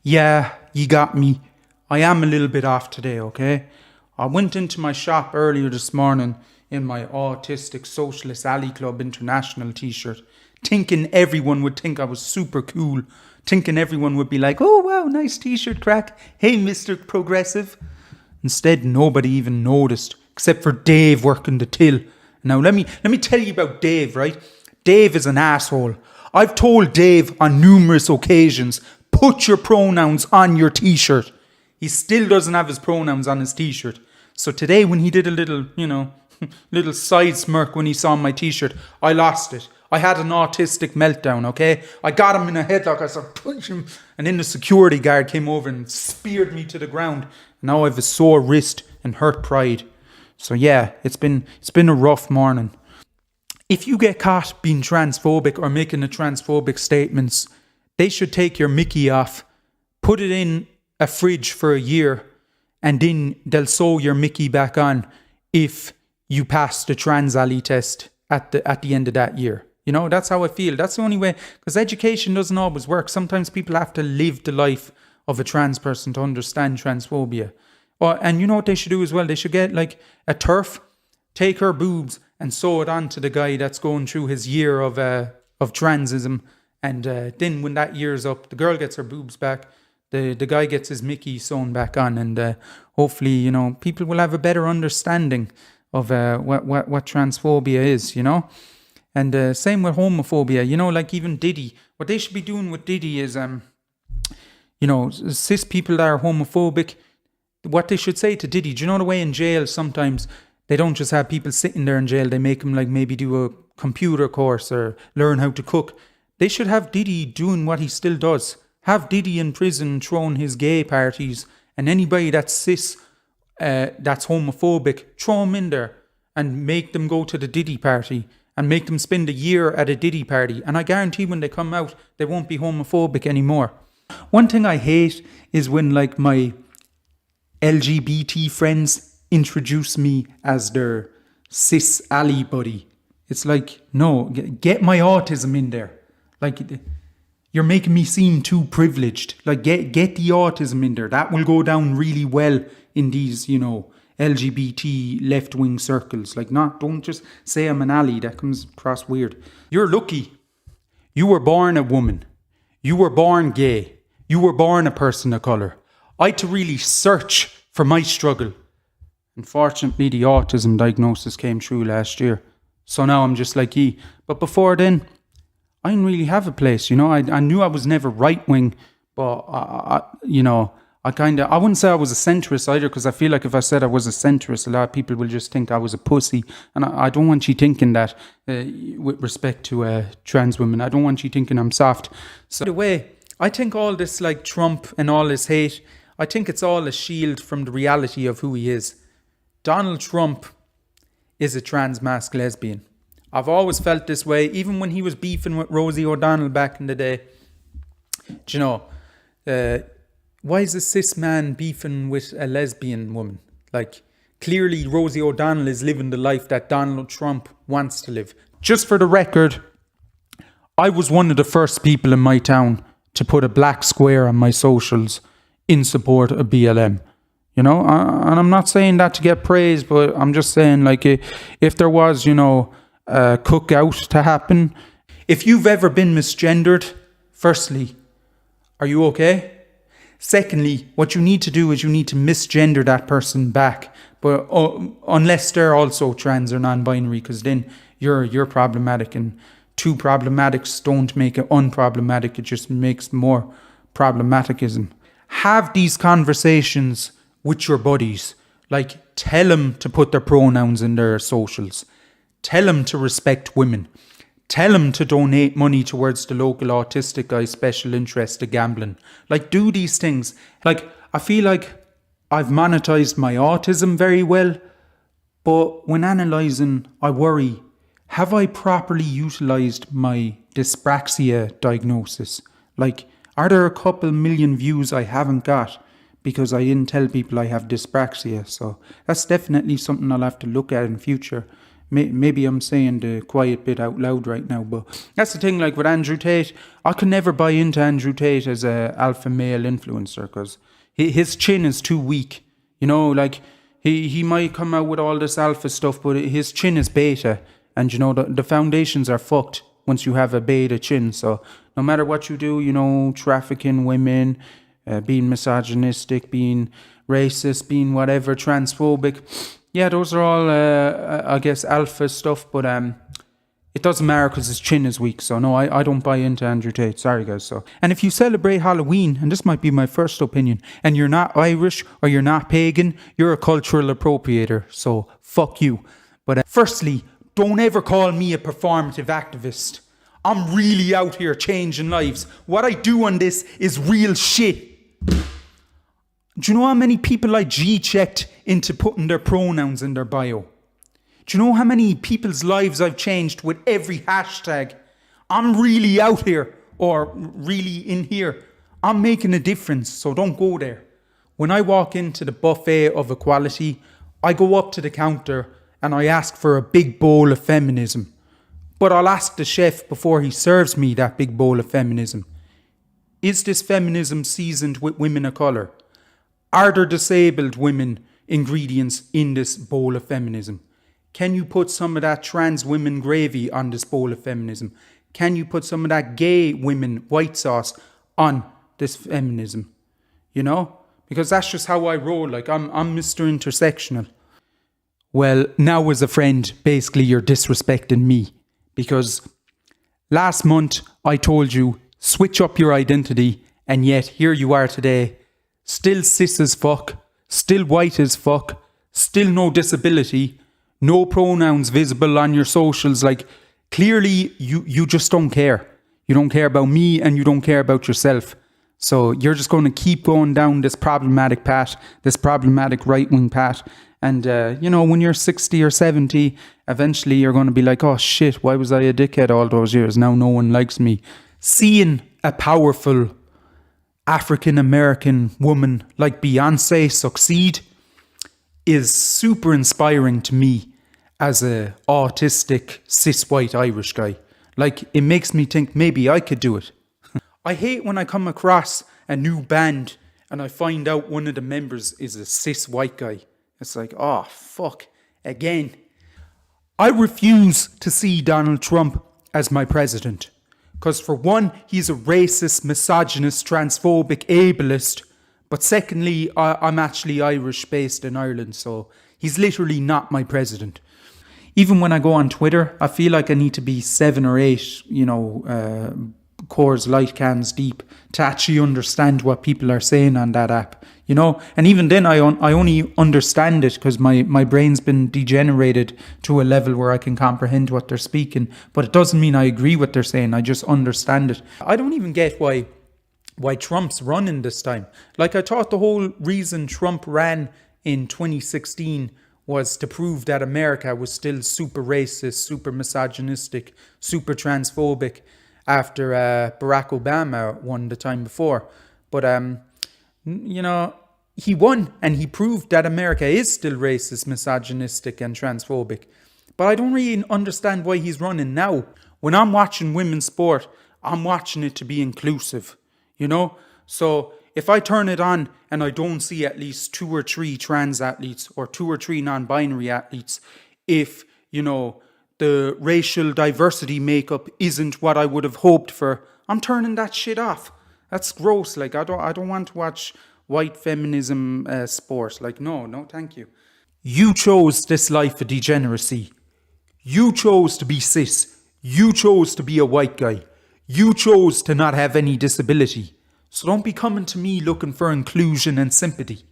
Yeah, you got me. I am a little bit off today, okay? I went into my shop earlier this morning in my Autistic Socialist Alley Club International t-shirt, thinking everyone would think I was super cool, thinking everyone would be like, oh wow, nice t-shirt, Craic. Hey, Mr. Progressive. Instead, nobody even noticed, except for Dave working the till. Now, let me tell you about Dave, right? Dave is an asshole. I've told Dave on numerous occasions, put your pronouns on your t-shirt. He still doesn't have his pronouns on his t-shirt. So today when he did a little, little side smirk when he saw my t-shirt, I lost it. I had an autistic meltdown, okay? I got him in a headlock, I started punching him, and then the security guard came over and speared me to the ground. Now I have a sore wrist and hurt pride. So yeah, it's been a rough morning. If you get caught being transphobic or making a transphobic statements, they should take your Mickey off, put it in a fridge for a year, and then they'll sew your Mickey back on if you pass the trans alley test at the end of that year. That's how I feel. That's the only way, because education doesn't always work. Sometimes people have to live the life of a trans person to understand transphobia. And you know what they should do as well? They should get like a TERF, take her boobs and sew it on to the guy that's going through his year of transism. And then when that year's up, the girl gets her boobs back, the guy gets his Mickey sewn back on, and hopefully, people will have a better understanding of what transphobia is, And same with homophobia, like even Diddy. What they should be doing with Diddy is, cis people that are homophobic, what they should say to Diddy, do you know the way in jail sometimes they don't just have people sitting there in jail, they make them like maybe do a computer course or learn how to cook. They should have Diddy doing what he still does. Have Diddy in prison throwing his gay parties, and anybody that's cis, that's homophobic, throw him in there and make them go to the Diddy party and make them spend a year at a Diddy party. And I guarantee when they come out, they won't be homophobic anymore. One thing I hate is when like my LGBT friends introduce me as their cis ally buddy. It's like, no, get my autism in there. Like, you're making me seem too privileged. Like, get the autism in there. That will go down really well in these, LGBT left-wing circles. Like, don't just say I'm an ally. That comes across weird. You're lucky. You were born a woman. You were born gay. You were born a person of colour. I had to really search for my struggle. Unfortunately, the autism diagnosis came through last year. So now I'm just like ye. But before then, I didn't really have a place, I knew I was never right-wing, but, I wouldn't say I was a centrist either, because I feel like if I said I was a centrist, a lot of people will just think I was a pussy. And I don't want you thinking that with respect to trans women. I don't want you thinking I'm soft. So, by the way, I think all this like Trump and all his hate, I think it's all a shield from the reality of who he is. Donald Trump is a trans masked lesbian. I've always felt this way, even when he was beefing with Rosie O'Donnell back in the day. Do why is a cis man beefing with a lesbian woman? Like, clearly Rosie O'Donnell is living the life that Donald Trump wants to live. Just for the record, I was one of the first people in my town to put a black square on my socials in support of BLM. And I'm not saying that to get praise, but I'm just saying, like, if there was, a cookout to happen. If you've ever been misgendered, firstly, are you okay? Secondly, what you need to do is you need to misgender that person back, but unless they're also trans or non-binary, because then you're problematic, and two problematics don't make it unproblematic, it just makes more problematicism. Have these conversations with your buddies. Like, tell them to put their pronouns in their socials. Tell them to respect women. Tell them to donate money towards the local autistic guy's special interest of gambling. Like, do these things. Like, I feel like I've monetized my autism very well, but when analysing, I worry, have I properly utilised my dyspraxia diagnosis? Like, are there a couple million views I haven't got because I didn't tell people I have dyspraxia? So that's definitely something I'll have to look at in future. Maybe I'm saying the quiet bit out loud right now, but that's the thing. Like with Andrew Tate, I could never buy into Andrew Tate as a alpha male influencer because his chin is too weak. You know, like he might come out with all this alpha stuff, but his chin is beta, and you know the foundations are fucked once you have a beta chin. So no matter what you do, you know, trafficking women, being misogynistic, being racist, being whatever, transphobic. Yeah, those are all, I guess, alpha stuff, but it doesn't matter because his chin is weak. So no, I don't buy into Andrew Tate. Sorry, guys. So, and if you celebrate Halloween, and this might be my first opinion, and you're not Irish or you're not pagan, you're a cultural appropriator. So fuck you. But firstly, don't ever call me a performative activist. I'm really out here changing lives. What I do on this is real shit. Do you know how many people I G-checked into putting their pronouns in their bio? Do you know how many people's lives I've changed with every hashtag? I'm really out here, or really in here. I'm making a difference, so don't go there. When I walk into the buffet of equality, I go up to the counter and I ask for a big bowl of feminism. But I'll ask the chef before he serves me that big bowl of feminism. Is this feminism seasoned with women of colour? Are there disabled women ingredients in this bowl of feminism? Can you put some of that trans women gravy on this bowl of feminism? Can you put some of that gay women white sauce on this feminism? You know? Because that's just how I roll. Like, I'm Mr. Intersectional. Well, now as a friend, basically you're disrespecting me. Because last month I told you, switch up your identity, and yet here you are today. Still cis as fuck, still white as fuck, still no disability, no pronouns visible on your socials. Like, clearly you just don't care. You don't care about me and you don't care about yourself. So you're just going to keep going down this problematic path, this problematic right-wing path. And, you know, when you're 60 or 70, eventually you're going to be like, oh shit, why was I a dickhead all those years? Now no one likes me. Seeing a powerful African-American woman like Beyonce succeed is super inspiring to me as a autistic cis-white Irish guy. Like, it makes me think maybe I could do it. I hate when I come across a new band and I find out one of the members is a cis-white guy. It's like, oh, fuck, again. I refuse to see Donald Trump as my president. Because for one, he's a racist, misogynist, transphobic, ableist. But secondly, I'm actually Irish based in Ireland, so he's literally not my president. Even when I go on Twitter, I feel like I need to be 7 or 8, you know, Coors Light cans deep to actually understand what people are saying on that app, you know. And even then I only understand it because my brain's been degenerated to a level where I can comprehend what they're speaking, but it doesn't mean I agree what they're saying. I just understand it. I don't even get why Trump's running this time. Like, I thought the whole reason Trump ran in 2016 was to prove that America was still super racist, super misogynistic, super transphobic after Barack Obama won the time before. But, you know, he won and he proved that America is still racist, misogynistic and transphobic. But I don't really understand why he's running now. When I'm watching women's sport, I'm watching it to be inclusive, you know? So if I turn it on and I don't see at least 2 or 3 trans athletes or 2 or 3 non-binary athletes, if, you know, the racial diversity makeup isn't what I would have hoped for, I'm turning that shit off. That's gross. Like, I don't want to watch white feminism sport. Like, no, thank you. You chose this life of degeneracy. You chose to be cis. You chose to be a white guy. You chose to not have any disability. So don't be coming to me looking for inclusion and sympathy.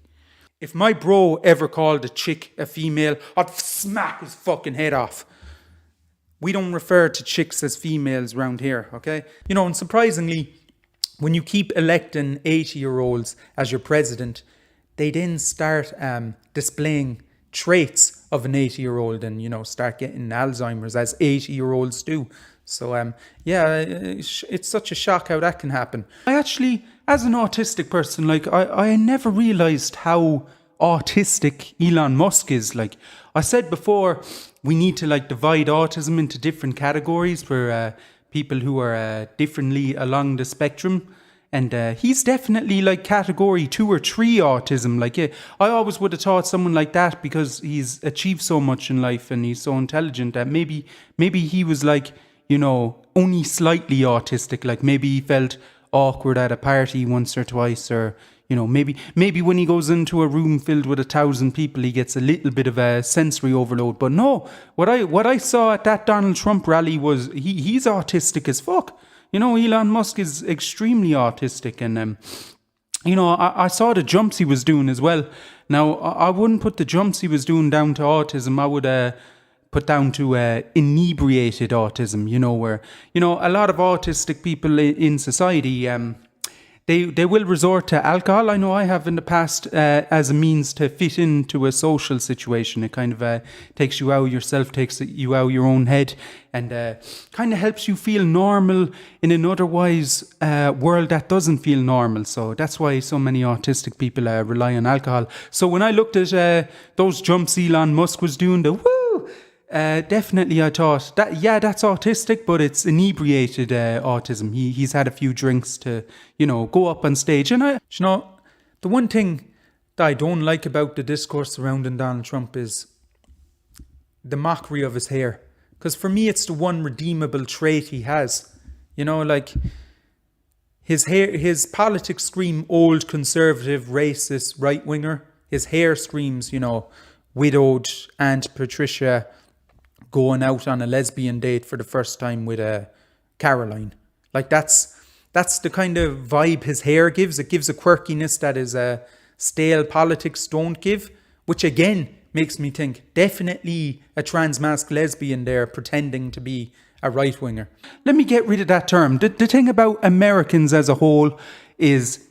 If my bro ever called a chick a female, I'd smack his fucking head off. We don't refer to chicks as females around here, okay? You know, and surprisingly, when you keep electing 80-year-olds as your president, they then start displaying traits of an 80-year-old and, you know, start getting Alzheimer's as 80-year-olds do. So, yeah, it's such a shock how that can happen. I actually, as an autistic person, like, I never realised how autistic Elon Musk is. Like I said before, we need to like divide autism into different categories for people who are differently along the spectrum. And he's definitely like category 2 or 3 autism. Like, yeah, I always would have thought someone like that, because he's achieved so much in life and he's so intelligent, that maybe he was like, you know, only slightly autistic. Like maybe he felt awkward at a party once or twice, or, you know, maybe when he goes into a room filled with 1,000 people, he gets a little bit of a sensory overload. But no, what I saw at that Donald Trump rally was he's autistic as fuck. You know, Elon Musk is extremely autistic, and you know, I saw the jumps he was doing as well. Now, I wouldn't put the jumps he was doing down to autism. I would put down to inebriated autism. You know, where, you know, a lot of autistic people in society, they will resort to alcohol. I know I have in the past as a means to fit into a social situation. It kind of takes you out of yourself, takes you out of your own head, and kind of helps you feel normal in an otherwise world that doesn't feel normal. So that's why so many autistic people rely on alcohol. So when I looked at those jumps Elon Musk was doing, the woo, definitely I thought that, yeah, that's autistic, but it's inebriated autism. He's had a few drinks to, you know, go up on stage. And you know, the one thing that I don't like about the discourse surrounding Donald Trump is the mockery of his hair. Because for me, it's the one redeemable trait he has. You know, like his hair, his politics scream old, conservative, racist, right winger. His hair screams, you know, widowed Aunt Patricia going out on a lesbian date for the first time with Caroline. Like that's the kind of vibe his hair gives. It gives a quirkiness that is stale politics don't give, which again makes me think definitely a trans-masked lesbian there pretending to be a right-winger. Let me get rid of that term. The thing about Americans as a whole is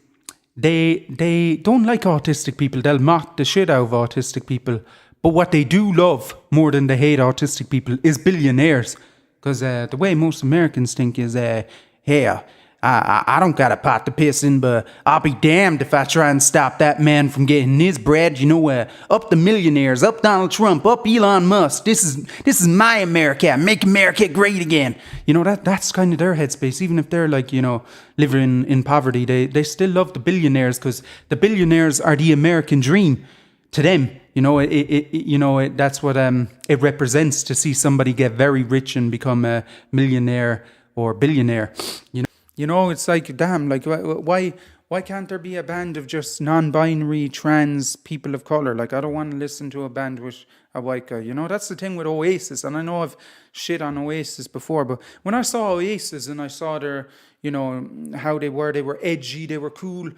they don't like autistic people. They'll mock the shit out of autistic people. But what they do love more than they hate autistic people is billionaires. Because the way most Americans think is, hey, I don't got a pot to piss in, but I'll be damned if I try and stop that man from getting his bread. You know, up the millionaires, up Donald Trump, up Elon Musk. This is my America. Make America great again. You know, that's kind of their headspace. Even if they're like, you know, living in poverty, they still love the billionaires, because the billionaires are the American dream to them. You know, that's what it represents to see somebody get very rich and become a millionaire or billionaire. You know, it's like, damn, like why can't there be a band of just non-binary trans people of color? Like, I don't want to listen to a band with a white guy. You know, that's the thing with Oasis, and I know I've shit on Oasis before, but when I saw Oasis and I saw their, you know, how they were edgy, they were cool.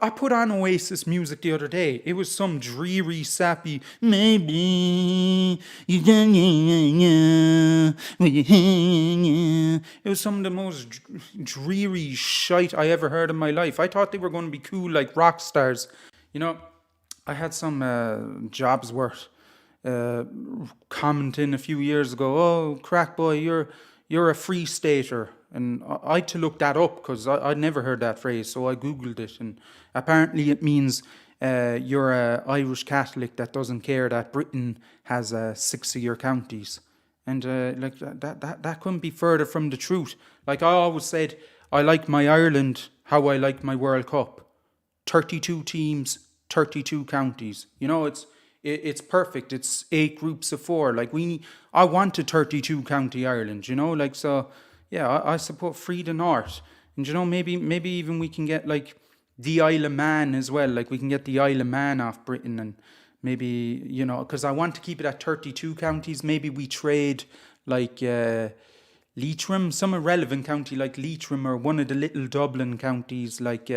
I put on Oasis music the other day. It was some dreary, sappy, maybe you can, it was some of the most dreary shite I ever heard in my life. I thought they were going to be cool like rock stars. You know, I had some jobs worth commenting a few years ago, oh, crack boy, you're a free stater. And I had to look that up because I'd never heard that phrase, so I googled it, and apparently it means you're an Irish Catholic that doesn't care that Britain has 6 of your counties, and like that couldn't be further from the truth. Like I always said, I like my Ireland how I like my World Cup: 32 teams, 32 counties. You know, it's perfect. It's 8 groups of 4. Like I want a 32 county Ireland. You know, like so. Yeah, I support Free the North. And, you know, maybe even we can get, like, the Isle of Man as well. Like, we can get the Isle of Man off Britain, and maybe, you know, because I want to keep it at 32 counties. Maybe we trade, like, Leitrim, some irrelevant county like Leitrim, or one of the little Dublin counties like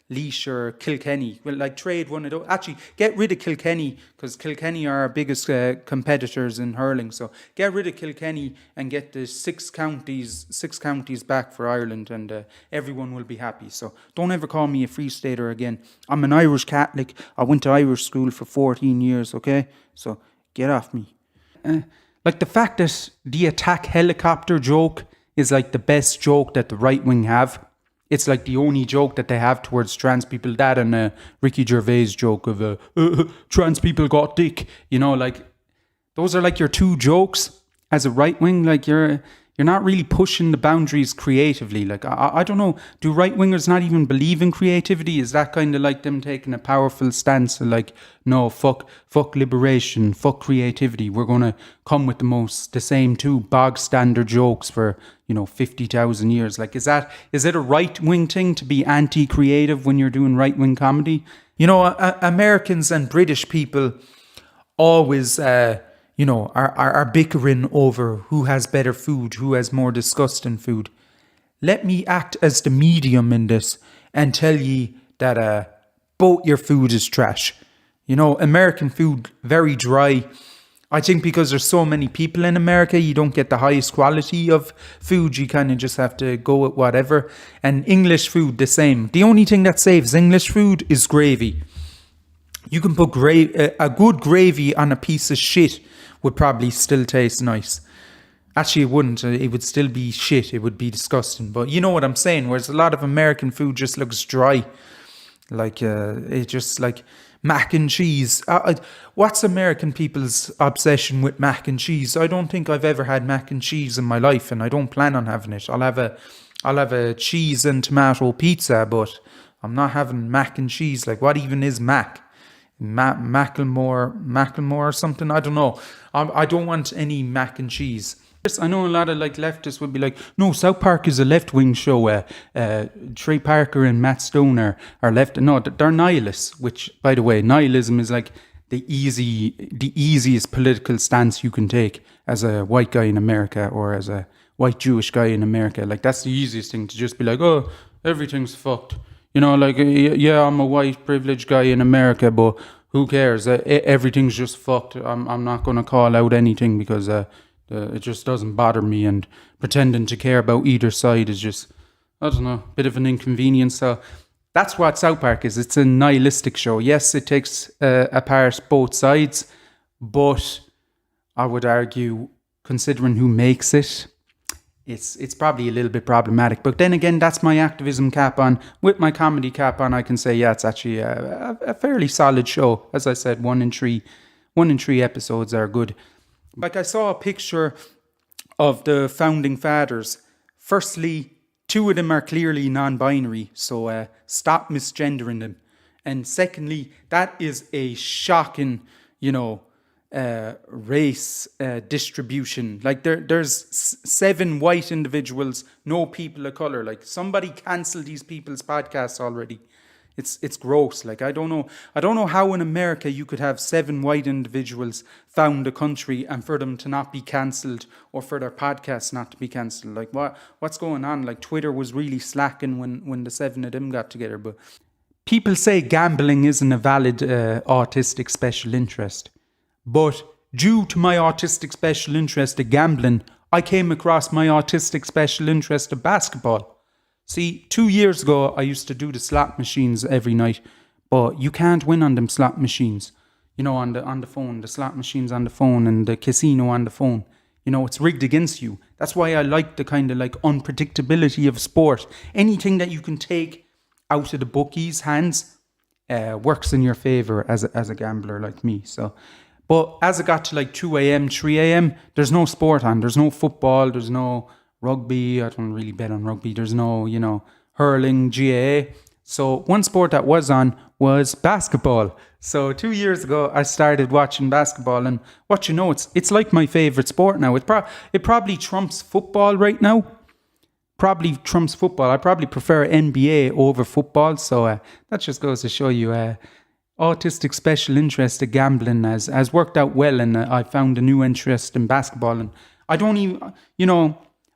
Laois or Kilkenny. Well, like trade one of those. Actually, get rid of Kilkenny, because Kilkenny are our biggest competitors in hurling. So get rid of Kilkenny and get the 6 counties back for Ireland, and everyone will be happy. So don't ever call me a Free Stater again. I'm an Irish Catholic. I went to Irish school for 14 years, okay? So get off me. Like the fact that the attack helicopter joke is like the best joke that the right wing have. It's like the only joke that they have towards trans people. That and a Ricky Gervais joke of trans people got dick. You know, like those are like your two jokes as a right wing. Like you're not really pushing the boundaries creatively. Like I don't know. Do right wingers not even believe in creativity? Is that kind of like them taking a powerful stance of like, no, fuck liberation, fuck creativity. We're gonna come with the same two bog standard jokes for 50,000 years. Like, is it a right wing thing to be anti-creative when you're doing right wing comedy? Americans and British people always are bickering over who has better food, who has more disgusting food. Let me act as the medium in this and tell ye that both your food is trash. American food, very dry. I think because there's so many people in America, you don't get the highest quality of food. You kind of just have to go with whatever. And English food, the same. The only thing that saves English food is gravy. You can put a good gravy on a piece of shit would probably still taste nice. Actually, it wouldn't. It would still be shit. It would be disgusting. But you know what I'm saying? Whereas a lot of American food just looks dry. Like, it just like mac and cheese. What's American people's obsession with mac and cheese? I don't think I've ever had mac and cheese in my life, and I don't plan on having it. I'll have a cheese and tomato pizza, but I'm not having mac and cheese. Like, what even is mac? Macklemore or something? I don't know. I don't want any mac and cheese. I know a lot of like leftists would be like, no, South Park is a left-wing show. Trey Parker and Matt Stone are left. No, they're nihilists, which, by the way, nihilism is like the easiest political stance you can take as a white guy in America or as a white Jewish guy in America. Like, that's the easiest thing, to just be like, oh, everything's fucked. Like, yeah, I'm a white privileged guy in America, but who cares? Everything's just fucked. I'm not going to call out anything because it just doesn't bother me, and pretending to care about either side is just, I don't know, a bit of an inconvenience. So that's what South Park is. It's a nihilistic show. Yes, it takes apart both sides, but I would argue, considering who makes it, it's probably a little bit problematic. But then again, that's my activism cap on. With my comedy cap on, I can say, yeah, it's actually a fairly solid show. As I said, 1 in 3 episodes are good. Like, I saw a picture of the founding fathers. Firstly, 2 of them are clearly non-binary, so stop misgendering them. And secondly, that is a shocking, race distribution. Like, there's 7 white individuals, no people of color. Like, somebody cancel these people's podcasts already. It's gross. Like, I don't know how in America you could have 7 white individuals found a country and for them to not be cancelled, or for their podcasts not to be cancelled. Like, what's going on? Like, Twitter was really slacking when the 7 of them got together. But people say gambling isn't a valid autistic special interest. But due to my autistic special interest of gambling, I came across my autistic special interest of basketball. See, 2 years ago, I used to do the slot machines every night, but you can't win on them slot machines. On the phone, the slot machines on the phone and the casino on the phone. It's rigged against you. That's why I like the kind of like unpredictability of sport. Anything that you can take out of the bookies' hands works in your favor as a gambler like me. So, but as it got to like 2 a.m., 3 a.m., there's no sport on. There's no football. There's no rugby. I don't really bet on rugby. There's no, hurling, GAA. So one sport that was on was basketball. So 2 years ago, I started watching basketball, and it's like my favorite sport now. It probably trumps football right now. Probably trumps football. I probably prefer NBA over football. So that just goes to show you, autistic special interest of gambling has worked out well, and I found a new interest in basketball. And I don't even,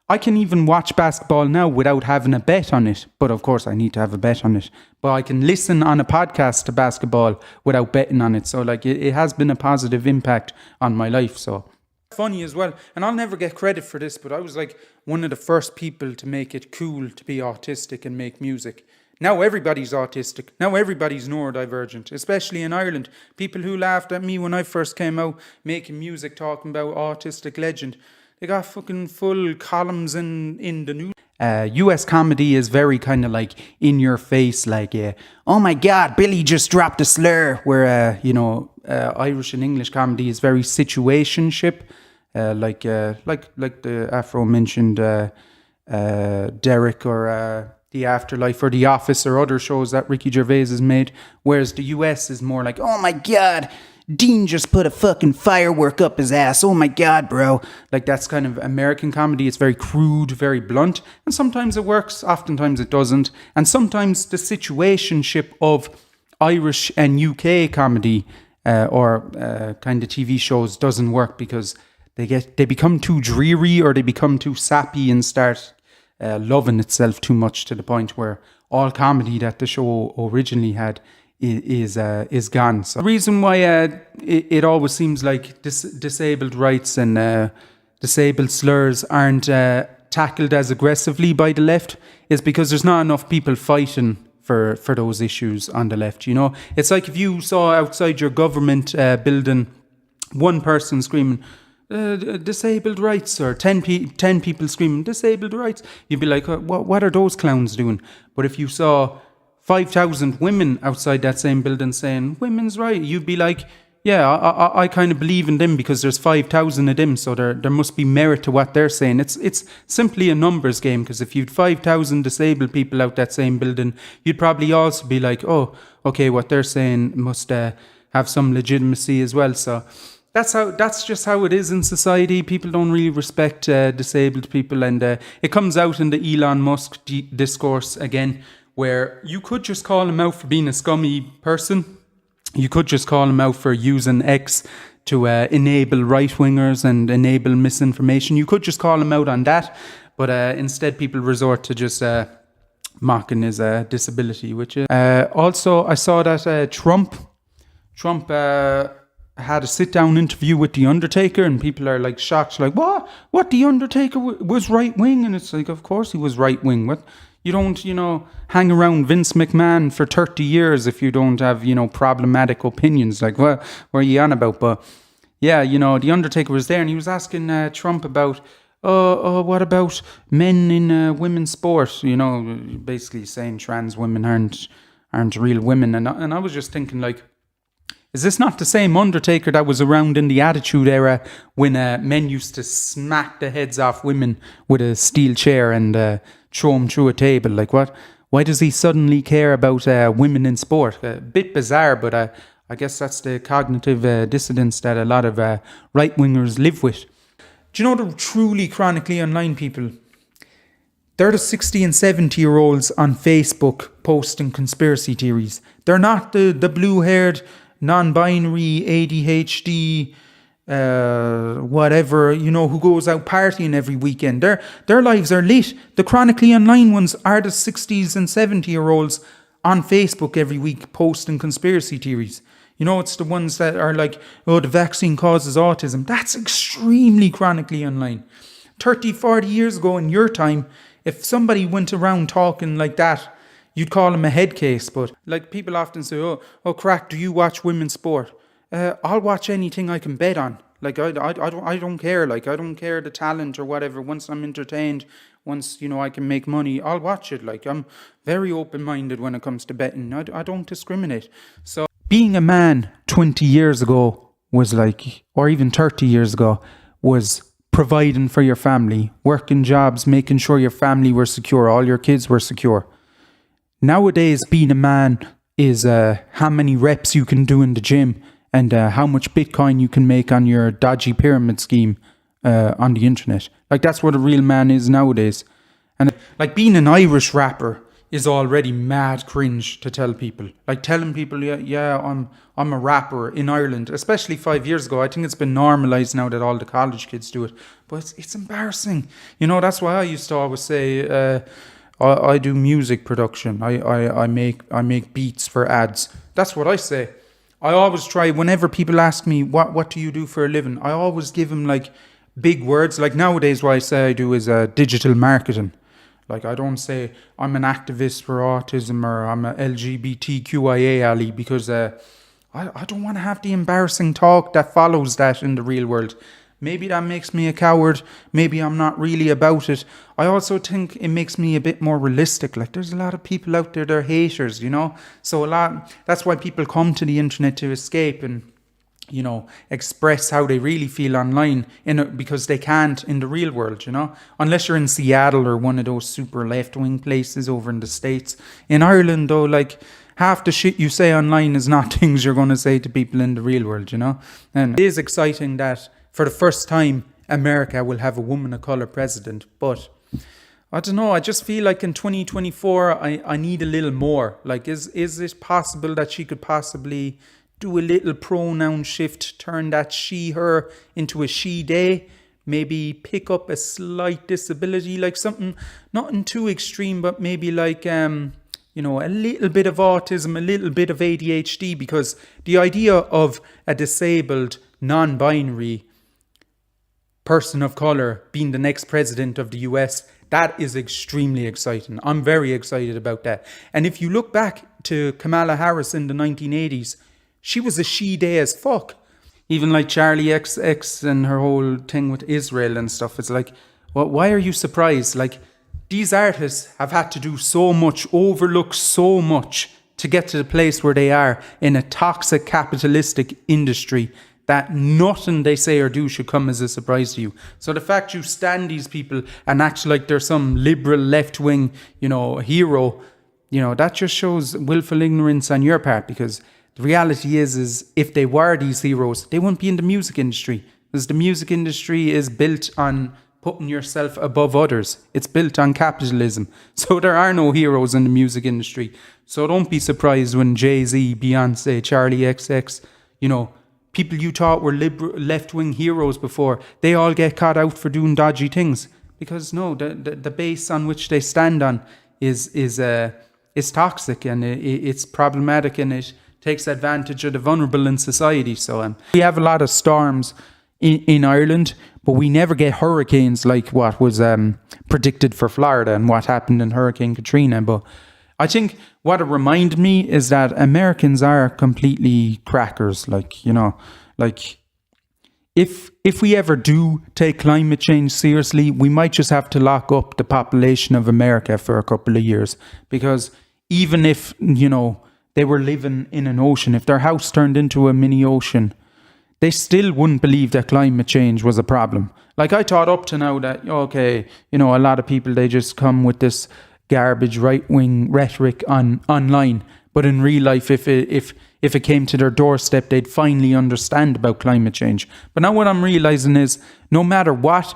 I can even watch basketball now without having a bet on it. But of course, I need to have a bet on it. But I can listen on a podcast to basketball without betting on it. So like, it has been a positive impact on my life. So funny as well, and I'll never get credit for this, but I was like one of the first people to make it cool to be autistic and make music. Now everybody's autistic. Now everybody's neurodivergent, especially in Ireland. People who laughed at me when I first came out making music talking about autistic legend, they got fucking full columns in the news. US comedy is very kind of like in your face, like, oh my God, Billy just dropped a slur. Where, Irish and English comedy is very situationship, like the aforementioned Derek or The Afterlife or The Office or other shows that Ricky Gervais has made. Whereas the US is more like, oh my God, Dean just put a fucking firework up his ass. Oh my God, bro. Like, that's kind of American comedy. It's very crude, very blunt. And sometimes it works, oftentimes it doesn't. And sometimes the situationship of Irish and UK comedy or kind of TV shows doesn't work because they become too dreary or they become too sappy and start loving itself too much to the point where all comedy that the show originally had is gone. So the reason why it always seems like disabled rights and disabled slurs aren't tackled as aggressively by the left is because there's not enough people fighting for those issues on the left. It's like if you saw outside your government building one person screaming disabled rights or 10 people screaming disabled rights, you'd be like, what are those clowns doing? But if you saw 5,000 women outside that same building saying women's right, you'd be like, yeah, I kind of believe in them because there's 5,000 of them, so there must be merit to what they're saying. It's simply a numbers game, because if you'd 5,000 disabled people out that same building, you'd probably also be like, oh, okay, what they're saying must have some legitimacy as well. So that's just how it is in society. People don't really respect disabled people, and it comes out in the Elon Musk discourse again, where you could just call him out for being a scummy person. You could just call him out for using X to enable right-wingers and enable misinformation. You could just call him out on that, but instead people resort to just mocking his disability, which is... also, I saw that Trump had a sit-down interview with The Undertaker, and people are like shocked, like, what, The Undertaker was right-wing? And it's like, of course he was right-wing. What? You don't, hang around Vince McMahon for 30 years if you don't have, problematic opinions. Like, what are you on about? But yeah, The Undertaker was there and he was asking Trump about, what about men in women's sport? Basically saying trans women aren't real women. And I was just thinking, like, is this not the same Undertaker that was around in the Attitude Era when men used to smack the heads off women with a steel chair and throw them through a table? Like, what? Why does he suddenly care about women in sport? A bit bizarre, but I guess that's the cognitive dissonance that a lot of right-wingers live with. Do you know the truly chronically online people? They're the 60 and 70-year-olds on Facebook posting conspiracy theories. They're not the blue-haired, non-binary, ADHD, whatever, who goes out partying every weekend. Their lives are lit. The chronically online ones are the 60s and 70-year-olds on Facebook every week posting conspiracy theories. It's the ones that are like, oh, the vaccine causes autism. That's extremely chronically online. 30, 40 years ago in your time, if somebody went around talking like that, you'd call him a head case. But like, people often say, oh, Craic, do you watch women's sport? I'll watch anything I can bet on. Like, I don't care. Like, I don't care the talent or whatever. Once I'm entertained, once, I can make money, I'll watch it. Like, I'm very open-minded when it comes to betting. I don't discriminate. So being a man 20 years ago was like, or even 30 years ago, was providing for your family, working jobs, making sure your family were secure, all your kids were secure. Nowadays, being a man is how many reps you can do in the gym and how much Bitcoin you can make on your dodgy pyramid scheme on the internet. Like, that's what a real man is nowadays. And like, being an Irish rapper is already mad cringe to tell people. Like, telling people, yeah, I'm a rapper in Ireland, especially 5 years ago. I think it's been normalised now that all the college kids do it. But it's embarrassing. That's why I used to always say... I do music production. I make beats for ads. That's what I say. I always try, whenever people ask me, what do you do for a living? I always give them like big words. Like nowadays what I say I do is digital marketing. Like, I don't say I'm an activist for autism or I'm a LGBTQIA ally, because I don't want to have the embarrassing talk that follows that in the real world. maybe that makes me a coward. Maybe I'm not really about it. I also think it makes me a bit more realistic. Like, there's a lot of people out there, they're haters, you know? So that's why people come to the internet, to escape and, you know, express how they really feel online because they can't in the real world, you know? Unless you're in Seattle or one of those super left-wing places over in the States. In Ireland, though, like, half the shit you say online is not things you're going to say to people in the real world, you know? And it is exciting that for the first time, America will have a woman of colour president. But I don't know, I just feel like in 2024, I need a little more. Like, is it possible that she could possibly do a little pronoun shift, turn that she, her into a she, they, maybe pick up a slight disability, like something, nothing too extreme, but maybe like, you know, a little bit of autism, a little bit of ADHD, because the idea of a disabled, non-binary person of colour being the next president of the US, that is extremely exciting. I'm very excited about that. And if you look back to Kamala Harris in the 1980s, she was a she-they as fuck. Even like Charlie XX and her whole thing with Israel and stuff. It's like, well, why are you surprised? Like, these artists have had to do so much, overlook so much to get to the place where they are in a toxic capitalistic industry that nothing they say or do should come as a surprise to you. So the fact you stand these people and act like they're some liberal left-wing, you know, hero, you know, that just shows willful ignorance on your part, because the reality is if they were these heroes, they wouldn't be in the music industry, because the music industry is built on putting yourself above others. It's built on capitalism. So there are no heroes in the music industry. So don't be surprised when Jay-Z, Beyonce, Charlie XX, you know, people you thought were left-wing heroes before, they all get caught out for doing dodgy things. Because no, the base on which they stand on is toxic, and it's problematic, and it takes advantage of the vulnerable in society. So we have a lot of storms in Ireland, but we never get hurricanes like what was predicted for Florida and what happened in Hurricane Katrina. But I think what it reminded me is that Americans are completely crackers. Like, you know, like if we ever do take climate change seriously, we might just have to lock up the population of America for a couple of years. Because even if, you know, they were living in an ocean, if their house turned into a mini ocean, they still wouldn't believe that climate change was a problem. Like, I thought up to now that, okay, you know, a lot of people, they just come with this garbage right-wing rhetoric online. But in real life, if it came to their doorstep, they'd finally understand about climate change. But now what I'm realizing is, no matter what,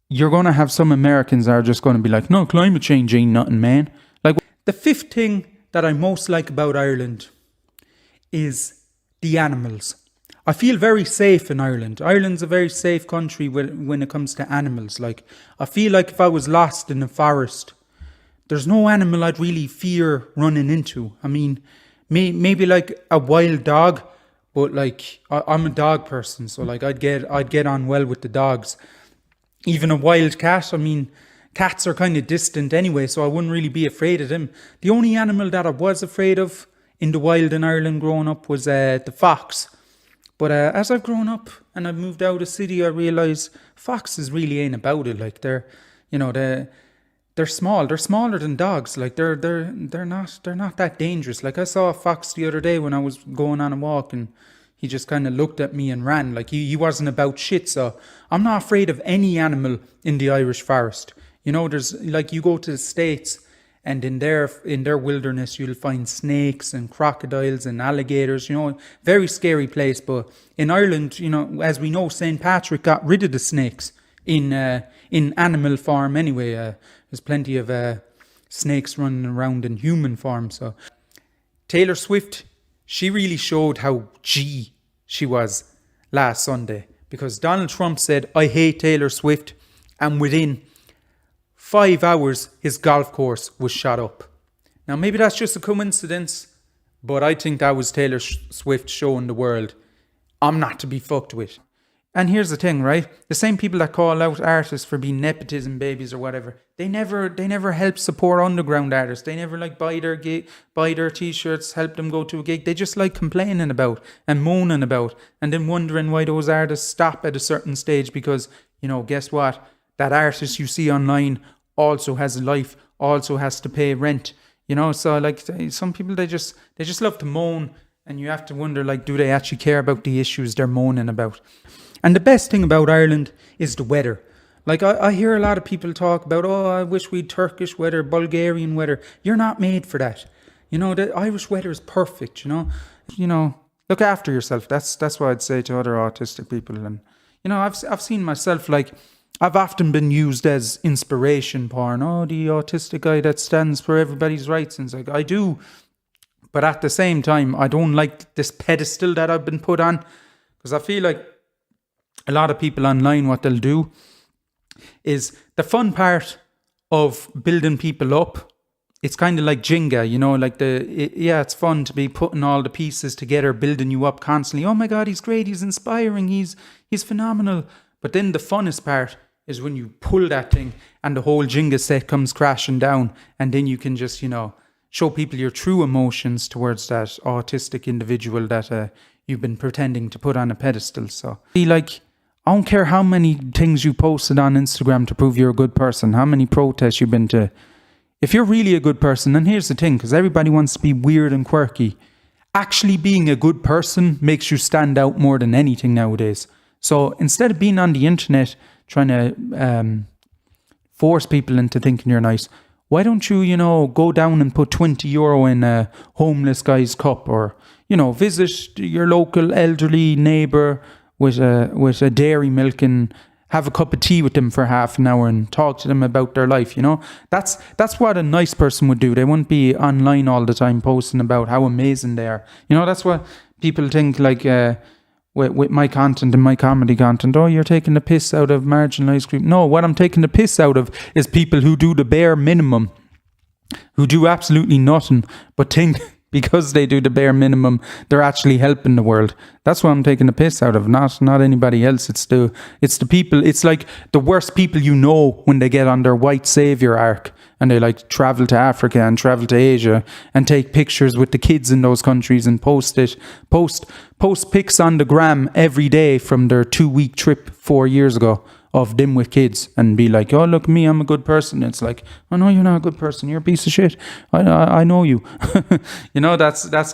you're going to have some Americans that are just going to be like, no, climate change ain't nothing, man. Like, the fifth thing that I most like about Ireland is the animals. I feel very safe in Ireland. Ireland's a very safe country when it comes to animals. Like, I feel like if I was lost in a forest, there's no animal I'd really fear running into. I mean, maybe like a wild dog, but like I'm a dog person, so like I'd get on well with the dogs. Even a wild cat, I mean, cats are kind of distant anyway, so I wouldn't really be afraid of them. The only animal that I was afraid of in the wild in Ireland growing up was the fox. But as I've grown up and I've moved out of the city, I realise foxes really ain't about it. Like, they're small. They're smaller than dogs. Like, they're not that dangerous. Like, I saw a fox the other day when I was going on a walk, and he just kind of looked at me and ran. Like, he wasn't about shit. So I'm not afraid of any animal in the Irish forest. You know, there's, like, you go to the States, and in their wilderness, you'll find snakes and crocodiles and alligators, you know, very scary place. But in Ireland, you know, as we know, St. Patrick got rid of the snakes in animal form anyway. There's plenty of snakes running around in human form. So Taylor Swift, she really showed how G she was last Sunday, because Donald Trump said, I hate Taylor Swift, and within 5 hours, his golf course was shot up. Now, maybe that's just a coincidence, but I think that was Taylor Swift showing the world, I'm not to be fucked with. And here's the thing, right? The same people that call out artists for being nepotism babies or whatever, They never help support underground artists. They never like buy their t-shirts, help them go to a gig. They just like complaining about and moaning about, and then wondering why those artists stop at a certain stage, because, you know, guess what? That artist you see online also has a life, also has to pay rent. You know, so like some people, they just love to moan, and you have to wonder, like, do they actually care about the issues they're moaning about? And the best thing about Ireland is the weather. Like, I hear a lot of people talk about, oh, I wish we'd Turkish weather, Bulgarian weather. You're not made for that. You know, the Irish weather is perfect, you know. You know, look after yourself. That's what I'd say to other autistic people. And, you know, I've seen myself, like, I've often been used as inspiration porn. Oh, the autistic guy that stands for everybody's rights. And it's like, I do. But at the same time, I don't like this pedestal that I've been put on. Because I feel like a lot of people online, what they'll do is, the fun part of building people up, it's kind of like Jenga, you know, like it's fun to be putting all the pieces together, building you up constantly. Oh my God, he's great, he's inspiring, he's phenomenal. But then the funnest part is when you pull that thing and the whole Jenga set comes crashing down, and then you can just, you know, show people your true emotions towards that autistic individual that you've been pretending to put on a pedestal. So, like, I don't care how many things you posted on Instagram to prove you're a good person, how many protests you've been to. If you're really a good person, and here's the thing, because everybody wants to be weird and quirky, actually being a good person makes you stand out more than anything nowadays. So instead of being on the internet trying to force people into thinking you're nice, why don't you, you know, go down and put €20 in a homeless guy's cup, or, you know, visit your local elderly neighbour with a dairy milk and have a cup of tea with them for half an hour and talk to them about their life, you know? That's what a nice person would do. They wouldn't be online all the time posting about how amazing they are. You know, that's what people think, like, with my content and my comedy content. Oh, you're taking the piss out of marginalised group. No, what I'm taking the piss out of is people who do the bare minimum, who do absolutely nothing, but think because they do the bare minimum, they're actually helping the world. That's what I'm taking the piss out of, not anybody else. It's the people. It's like the worst people, you know, when they get on their white savior arc and they like travel to Africa and travel to Asia and take pictures with the kids in those countries and post pics on the gram every day from their 2-week trip 4 years ago of them with kids, and be like, oh, look at me, I'm a good person. It's like, oh no, you're not a good person, you're a piece of shit. I know you. You know, that's kind